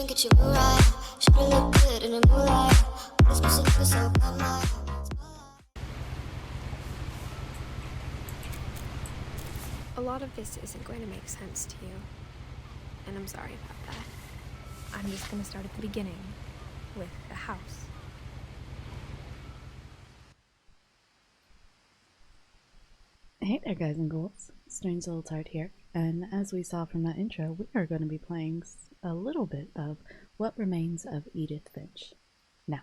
me get you right. Should look good in a new light. This specific is so bad, my. A lot of this isn't going to make sense to you, and I'm sorry about that. I'm just going to start at the beginning, with the house. Hey there guys and girls, Strange Little Tart here, and as we saw from that intro, we are going to be playing a little bit of What Remains of Edith Finch. Now,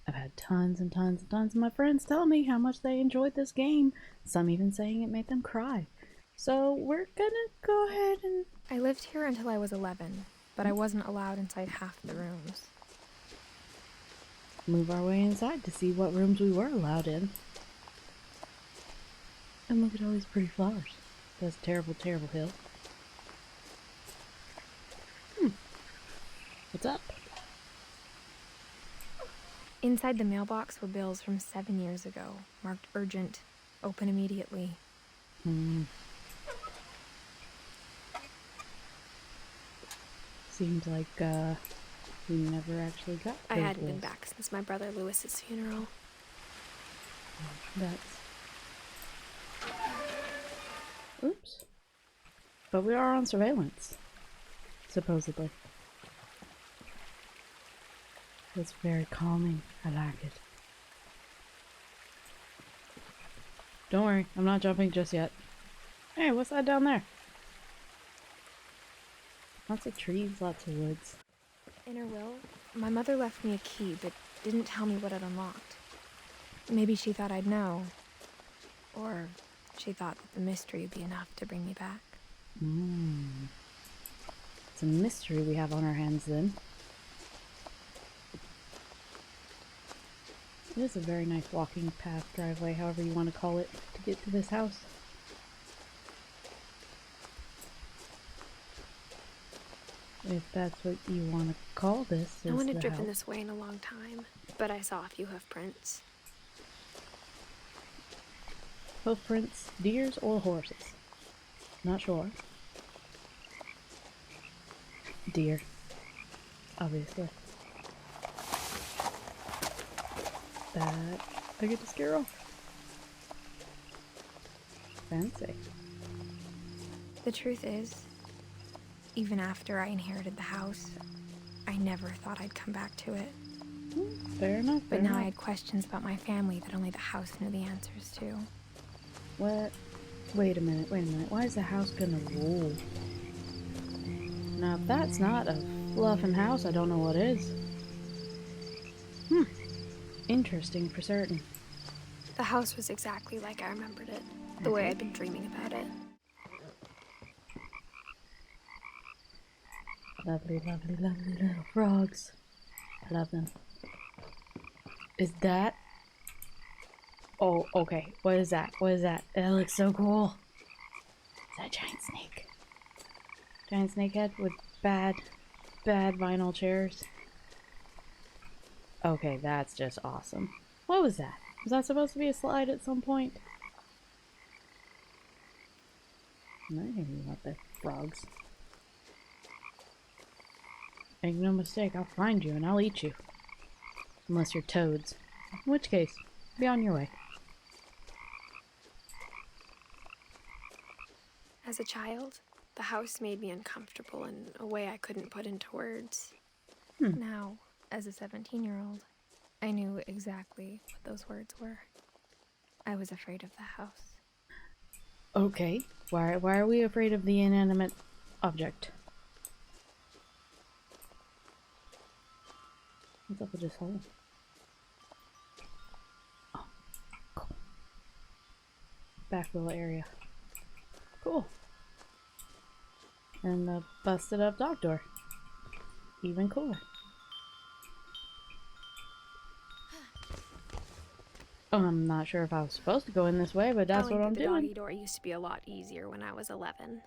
I've had tons and tons and tons of my friends tell me how much they enjoyed this game, some even saying it made them cry. So we're gonna go ahead and... I lived here until I was 11, but I wasn't allowed inside half the rooms. move our way inside to see what rooms we were allowed in. And look at all these pretty flowers. That's terrible, terrible hill. What's up? Inside the mailbox were bills from 7 years ago, marked urgent, open immediately. Seems like, we never actually got I those hadn't been bills. back since my brother Lewis's funeral. That's... Oops. But we are on surveillance. Supposedly. It's very calming. I like it. Don't worry, I'm not jumping just yet. Hey, what's that down there? Lots of trees, lots of woods. In her will, my mother left me a key, but didn't tell me what it unlocked. Maybe she thought I'd know. Or she thought that the mystery would be enough to bring me back. It's a mystery we have on our hands then. It is a very nice walking path, driveway, however you want to call it, to get to this house. If that's what you want to call this. No one had driven this way in a long time, but I saw a few hoof prints. Hoof prints, deers or horses? Not sure. Deer. Obviously. That I get to scare off. Fancy. The truth is, even after I inherited the house, I never thought I'd come back to it. Fair enough. But now I had questions about my family that only the house knew the answers to. What? Wait a minute, why is the house gonna rule? Now if that's not a fluffin' house, I don't know what is. Interesting for certain. The house was exactly like I remembered it, the way I'd been dreaming about it. Lovely, lovely, lovely little frogs. I love them. Is that... Oh, okay. What is that? What is that? That looks so cool. Is that a giant snake? Giant snake head with bad vinyl chairs. Okay, that's just awesome. What was that? Was that supposed to be a slide at some point? I think you want the frogs. Make no mistake, I'll find you and I'll eat you. Unless you're toads. In which case, be on your way. As a child, the house made me uncomfortable in a way I couldn't put into words. Now, as a 17-year-old, I knew exactly what those words were. I was afraid of the house. Okay, why are we afraid of the inanimate object? What's up with this hole? Oh, cool. Back little area. Cool. And the busted up dog door. Even cooler. I'm not sure if I was supposed to go in this way, but that's what I'm doing. The doggy door used to be a lot easier when I was 11.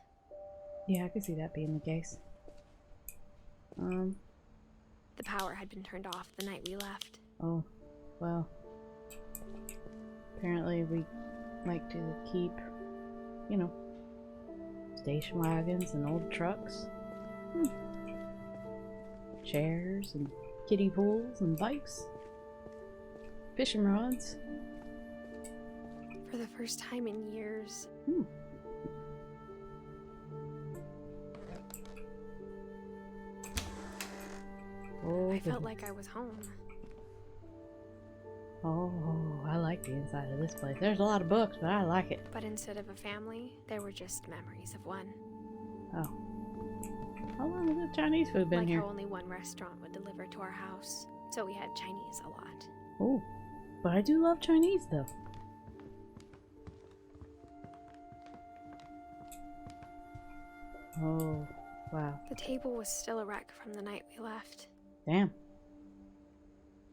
Yeah, I could see that being the case. The power had been turned off the night we left. Oh, well. Apparently we like to keep, you know, station wagons and old trucks. chairs and kiddie pools and bikes. Fishing rods. For the first time in years. Oh, I felt like I was home. Oh, I like the inside of this place. There's a lot of books, but I like it. But instead of a family, there were just memories of one. Oh. How long has the Chinese food been like here? How only one restaurant would deliver to our house, so we had Chinese a lot. Oh, but I do love Chinese though. Oh, wow. The table was still a wreck from the night we left. Damn.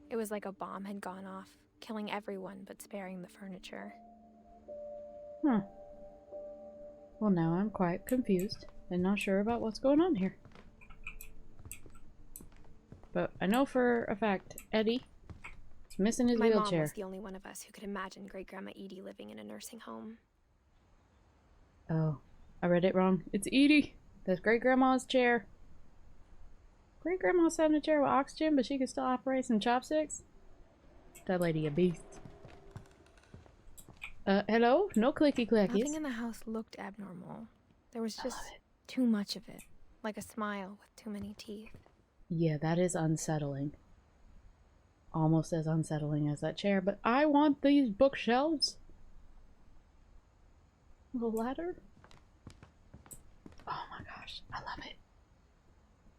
It was like a bomb had gone off, killing everyone but sparing the furniture. Huh. Well, now I'm quite confused and not sure about what's going on here. But I know for a fact Eddie is missing his My mom wheelchair. was the only one of us who could imagine Great-Grandma Edie living in a nursing home. Oh, I read it wrong. It's Edie. That's Great-Grandma's chair. Great-Grandma's having a chair with oxygen, but she can still operate some chopsticks? That lady a beast. Hello? No clicky clackies. Nothing in the house looked abnormal. There was just too much of it. Like a smile with too many teeth. Yeah, that is unsettling. Almost as unsettling as that chair, but I want these bookshelves. The ladder? Oh my gosh, I love it.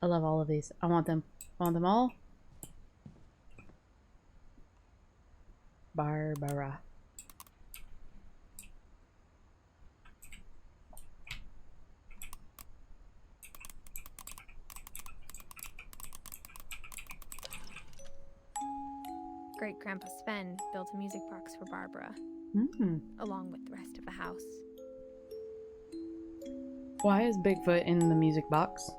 I love all of these. I want them. I want them all. Barbara. Great-Grandpa Sven built a music box for Barbara, along with the rest of the house. Why is Bigfoot in the music box?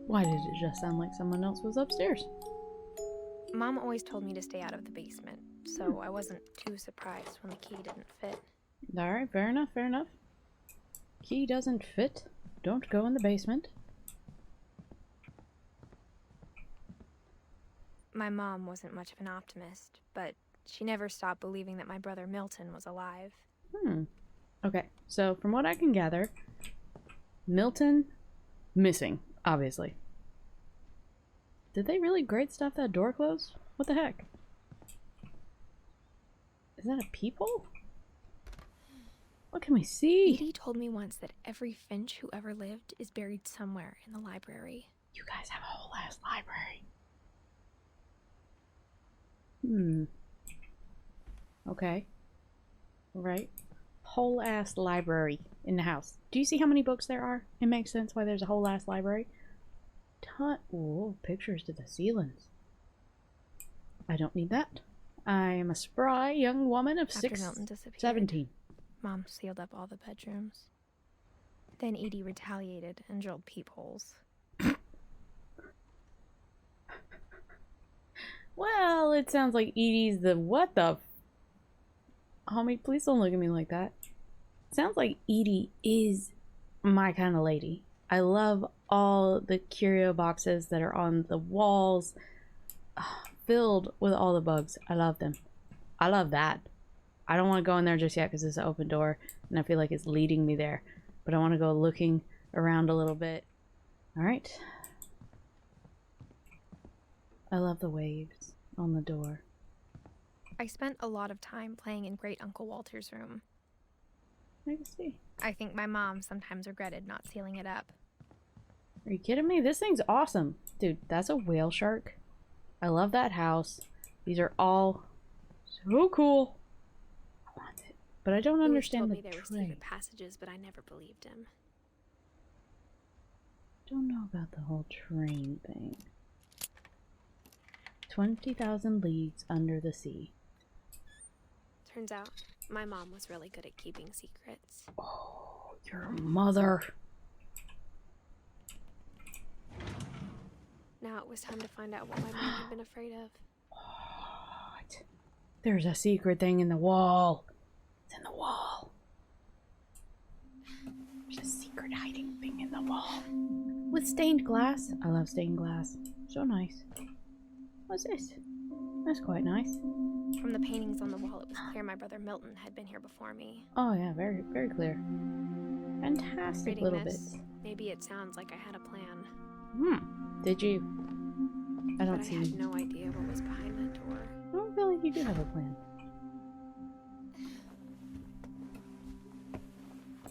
Why did it just sound like someone else was upstairs? Mom always told me to stay out of the basement, so I wasn't too surprised when the key didn't fit. Alright, fair enough, fair enough. Key doesn't fit. Don't go in the basement. My mom wasn't much of an optimist, but she never stopped believing that my brother Milton was alive. Okay, so from what I can gather, Milton missing, obviously. Did they really grate stuff that door closed? What the heck? Is that a peephole? What can we see? Edie told me once that every Finch who ever lived is buried somewhere in the library. You guys have a whole ass library. Okay. Right. Whole ass library in the house. Do you see how many books there are? It makes sense why there's a whole ass library. Ooh, pictures to the ceilings. I don't need that. I am a spry young woman of After Milton disappeared, 17. Mom sealed up all the bedrooms. Then Edie retaliated and drilled peepholes. Well, it sounds like Edie's the what the homie, please don't look at me like that. Sounds like Edie is my kind of lady. I love all the curio boxes that are on the walls, filled with all the bugs. I love them. I love that. I don't want to go in there just yet because it's an open door and I feel like it's leading me there. But I want to go looking around a little bit. Alright. I love the waves on the door. I spent a lot of time playing in Great Uncle Walter's room. I can see. I think my mom sometimes regretted not sealing it up. Are you kidding me? This thing's awesome. Dude, that's a whale shark. I love that house. These are all so cool. I want it. But I don't understand the Told me there were tray. secret passages, but I never believed him. Don't know about the whole train thing. 20,000 leagues under the sea. Turns out, my mom was really good at keeping secrets. Oh, your mother. Now it was time to find out what my mom had been afraid of. What? There's a secret thing in the wall. It's in the wall. secret hiding thing in the wall. With stained glass. I love stained glass. So nice. What's this? That's quite nice. From the paintings on the wall, it was clear my brother Milton had been here before me. Oh yeah, very, very clear. Fantastic Reading little this, bits. maybe it sounds like I had a plan. Did you? I don't But see. I had no idea what was behind that door. I don't feel like you do have a plan.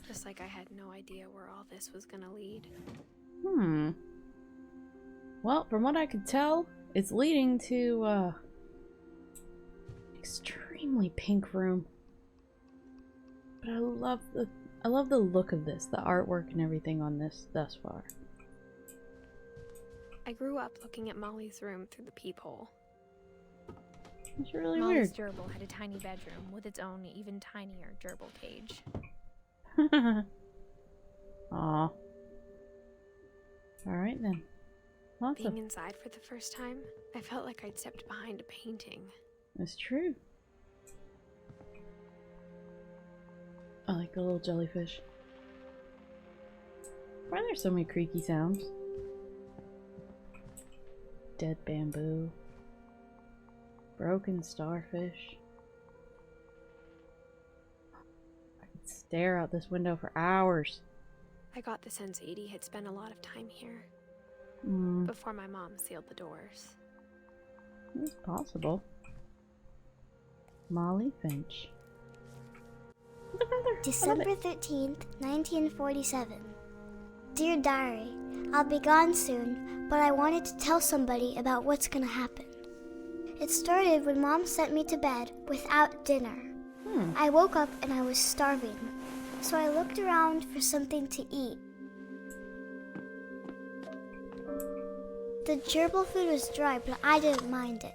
Just like I had no idea where all this was gonna lead. Well, from what I could tell, it's leading to, extremely pink room. But I love the look of this, the artwork and everything on this thus far. I grew up looking at Molly's room through the peephole. It's really Molly's weird. gerbil had a tiny bedroom with its own even tinier gerbil cage. Aw. Alright then. Lots of... Being inside for the first time, I felt like I'd stepped behind a painting. That's true. I like the little jellyfish. Why are there so many creaky sounds? Dead bamboo. Broken starfish. I could stare out this window for hours. I got the sense Edie had spent a lot of time here before my mom sealed the doors. It's possible. Molly Finch. December 13th, 1947. Dear Diary, I'll be gone soon, but I wanted to tell somebody about what's gonna happen. It started when Mom sent me to bed without dinner. I woke up and I was starving, so I looked around for something to eat. The gerbil food was dry, but I didn't mind it.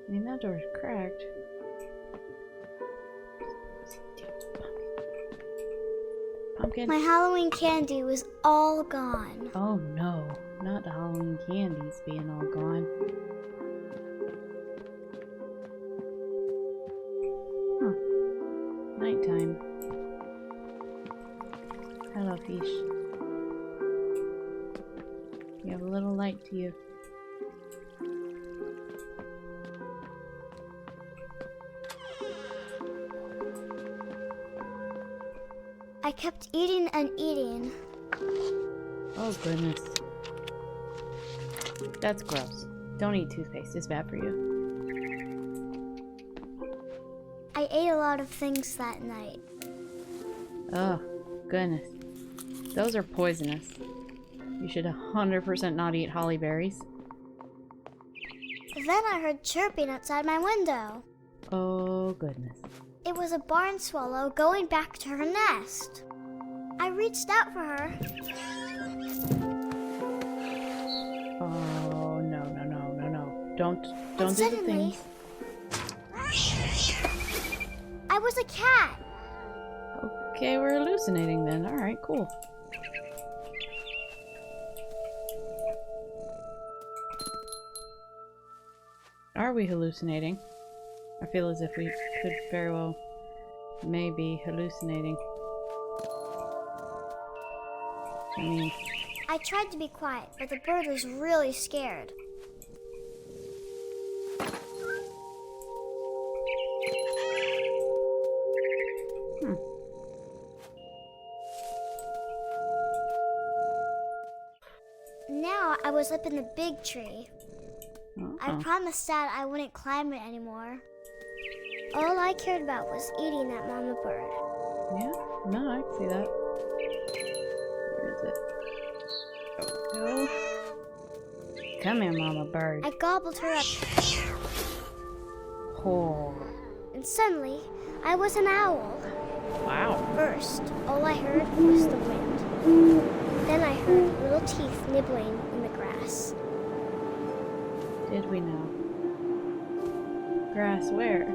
I mean, that door's cracked. Pumpkin. My Halloween candy was all gone. Oh no, not the Halloween candies being all gone. Nighttime. Hello, fish. You have a little light to you. I kept eating and eating. Oh goodness. That's gross. Don't eat toothpaste, it's bad for you. I ate a lot of things that night. Oh, goodness. Those are poisonous. You should 100% not eat holly berries. Then I heard chirping outside my window. Oh, goodness. It was a barn swallow going back to her nest. I reached out for her. Oh, no, no, no, no, no. Don't do the Suddenly, things. I was a cat. Okay, we're hallucinating then. Alright, cool. Are we hallucinating? I feel as if we could very well maybe hallucinating. I mean... I tried to be quiet, but the bird was really scared. Now I was up in the big tree. I promised Dad I wouldn't climb it anymore. All I cared about was eating that mama bird. Yeah? No, I can see that. Where is it? Go. Come here, mama bird. I gobbled her up, Oh. and suddenly I was an owl. Wow. First, all I heard was the wind. Then I heard little teeth nibbling in the grass. Did we know? Grass where?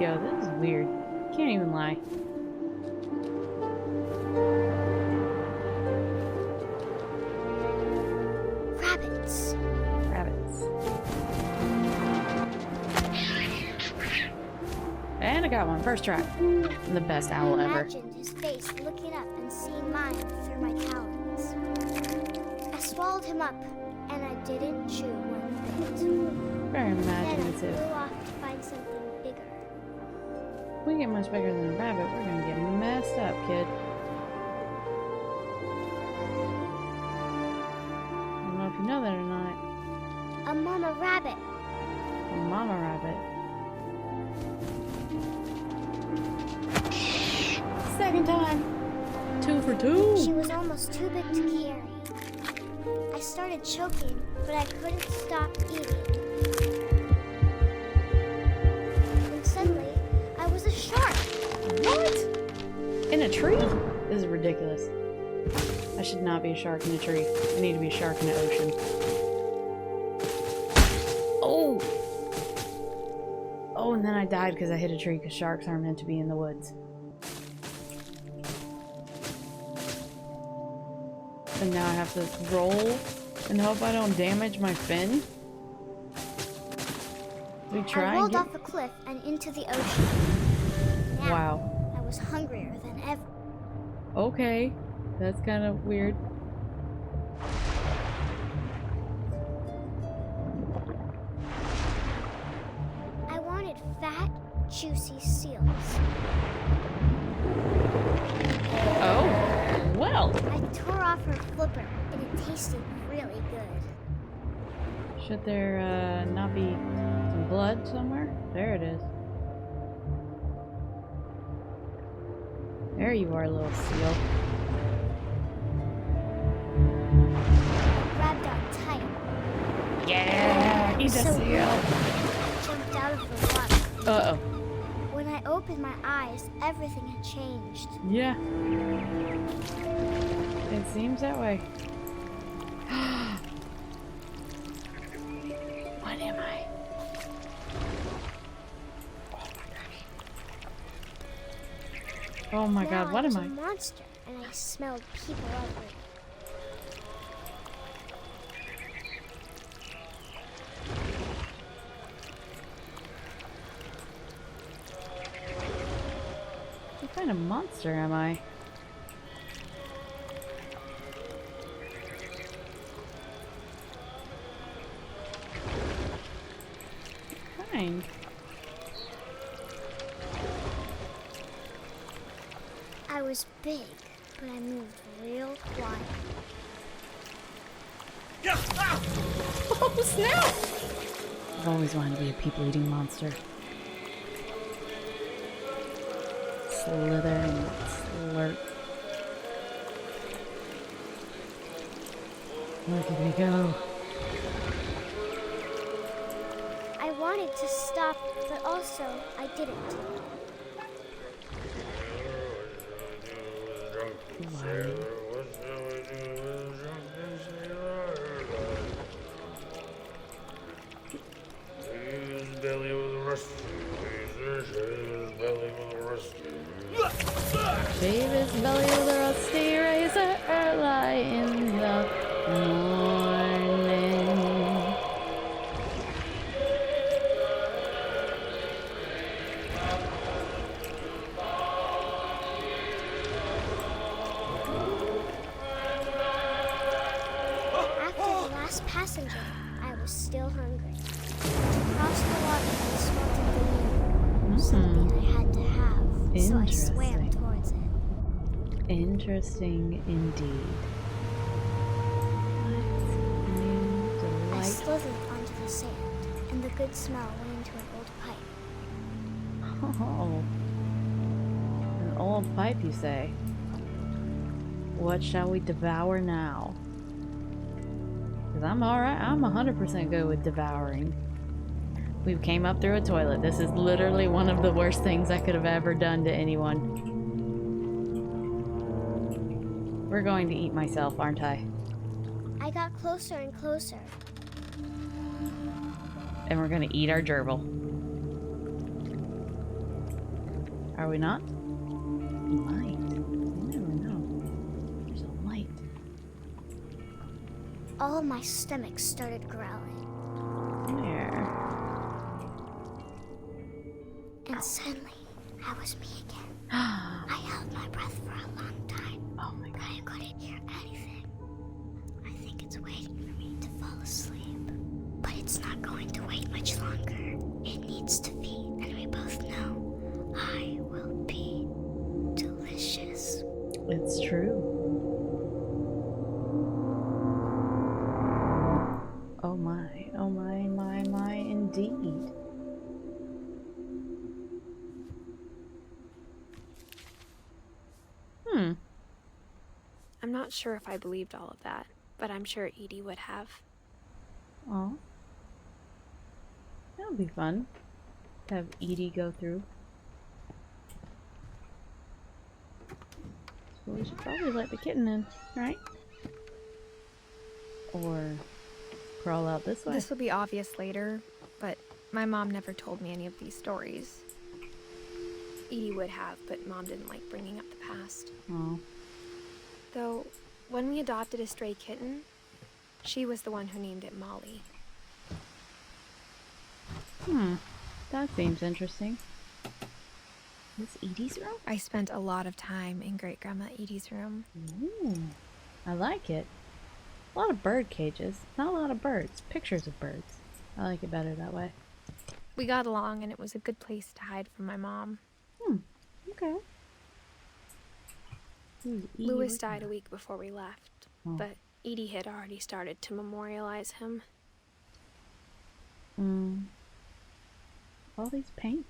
Yo, this is weird. Can't even lie. Rabbits. Rabbits. got one. First try. I'm the best owl I ever. imagined his face looking up and seeing mine through my talons. I swallowed him up, and I didn't chew one bit. Very Then I imaginative. flew off to find something bigger. If we get much bigger than a rabbit, we're gonna get messed up, kid. I don't know if you know that or not. A mama rabbit. A mama rabbit. Second time. 2 for 2. She was almost too big to carry. I started choking, but I couldn't stop eating. And suddenly, I was a shark. What? In a tree? This is ridiculous. I should not be a shark in a tree. I need to be a shark in the ocean. Oh! Oh, and then I died because I hit a tree because sharks aren't meant to be in the woods. And now I have to roll and hope I don't damage my fin. We try I and rolled get... off a cliff and into the ocean. Now, Wow. I was hungrier than ever. Okay. That's kind of weird. I wanted fat, juicy seals. Oh. Well. I tore off her flipper, and it tasted really good. Should there not be some blood somewhere? There it is. There you are, little seal. I grabbed on tight. Yeah! Eat the So seal! I jumped out of the water. Uh-oh. When I opened my eyes, everything had changed. Yeah. It seems that way. What am I? Oh my god, Now what was am a I? monster, and I smelled people everywhere. What kind of monster am I? Kind. I was big, but I moved real quiet. Oh snap! I've always wanted to be a people-eating monster. Slither and slurp. Look at me go. I wanted to stop, but also I didn't. Shave his belly with a rusty razor early in the morning. After the last passenger, I was still hungry. Across the water, I spotted the moon, something I had to have, so I swam Interesting. towards it. Interesting indeed. What new I delight. slithered onto the sand, and the good smell went into an old pipe. Oh. An old pipe, you say? What shall we devour now? Because I'm alright. I'm 100% good with devouring. We came up through a toilet. This is literally one of the worst things I could have ever done to anyone. We're going to eat myself, aren't I? I got closer and closer. And we're going to eat our gerbil. Are we not? Light. You never know. There's a light. All of my stomach started growling. There. And suddenly, That was me again. I held my breath for a long time. Oh my God. I couldn't hear anything. I think it's waiting for me to fall asleep. But it's not going to wait much longer. It needs to feed, and we both know I will be delicious. It's true. Oh my, indeed. I'm not sure if I believed all of that, but I'm sure Edie would have. Oh. That would be fun to have Edie go through. So we should probably let the kitten in, right? Or crawl out this way. This will be obvious later, but my mom never told me any of these stories. Edie would have, but Mom didn't like bringing up the past. Oh. Though, when we adopted a stray kitten, she was the one who named it Molly. That seems interesting. This Edie's room? I spent a lot of time in Great-Grandma Edie's room. Ooh, I like it. A lot of bird cages. Not a lot of birds. Pictures of birds. I like it better that way. We got along, and it was a good place to hide from my mom. Okay. Louis died a week before we left, but Edie had already started to memorialize him. All these paints.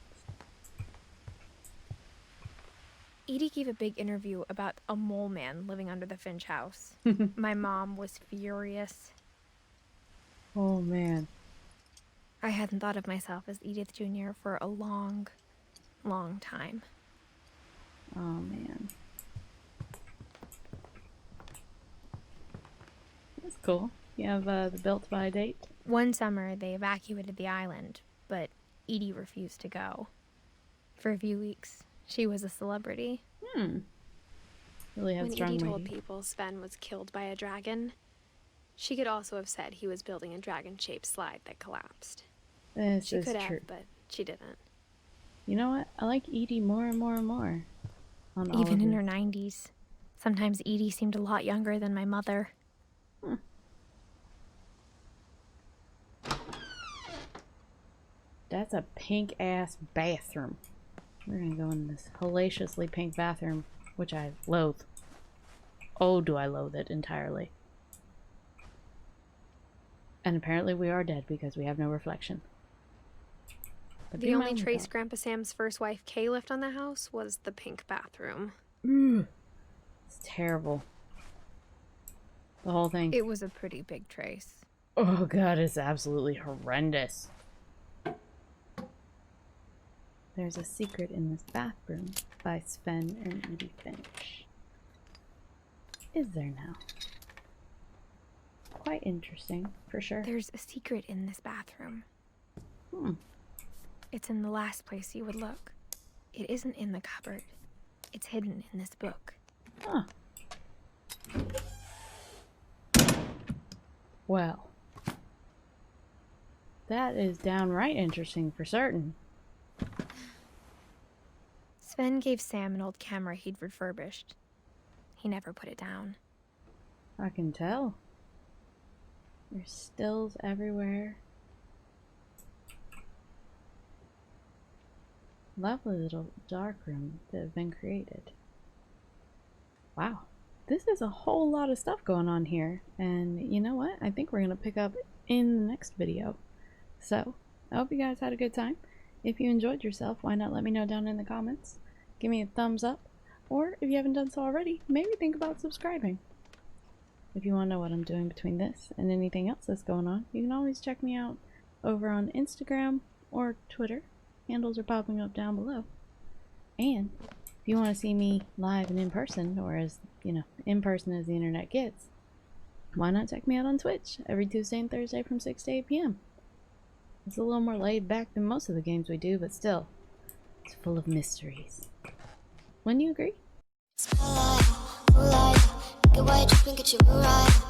Edie gave a big interview about a mole man living under the Finch house. My mom was furious. Oh man. I hadn't thought of myself as Edith Jr. for a long, long time. Oh man. That's cool. You have the built by date? One summer, they evacuated the island, but Edie refused to go. For a few weeks, she was a celebrity. Really had strong When Edie weighting. told people Sven was killed by a dragon, she could also have said he was building a dragon-shaped slide that collapsed. This She is could true. have, but she didn't. You know what? I like Edie more and more and more. On all Even of in this. her 90s. Sometimes Edie seemed a lot younger than my mother. That's a pink ass bathroom. We're gonna go in this hellaciously pink bathroom, which I loathe. Oh, do I loathe it entirely. And apparently we are dead because we have no reflection. But The only trace Grandpa Sam's first wife, Kay, left on the house was the pink bathroom. It's terrible. The whole thing. It was a pretty big trace. Oh god, it's absolutely horrendous. There's a secret in this bathroom by Sven and Edie Finch. Is there now? Quite interesting, for sure. There's a secret in this bathroom. It's in the last place you would look. It isn't in the cupboard. It's hidden in this book. Huh. Well. That is downright interesting for certain. Sven gave Sam an old camera he'd refurbished. He never put it down. I can tell. There's stills everywhere. Lovely little dark room that have been created. Wow. This is a whole lot of stuff going on here. And you know what? I think we're going to pick up in the next video. So, I hope you guys had a good time. If you enjoyed yourself, why not let me know down in the comments? Give me a thumbs up. Or, if you haven't done so already, maybe think about subscribing. If you want to know what I'm doing between this and anything else that's going on, you can always check me out over on Instagram or Twitter. Handles are popping up down below. And if you want to see me live and in person, or as, you know, in person as the internet gets, why not check me out on Twitch every Tuesday and Thursday from 6 to 8 p.m. It's a little more laid back than most of the games we do, but still, it's full of mysteries. Wouldn't you agree? Spotlight, moonlight, make it white, just get you right.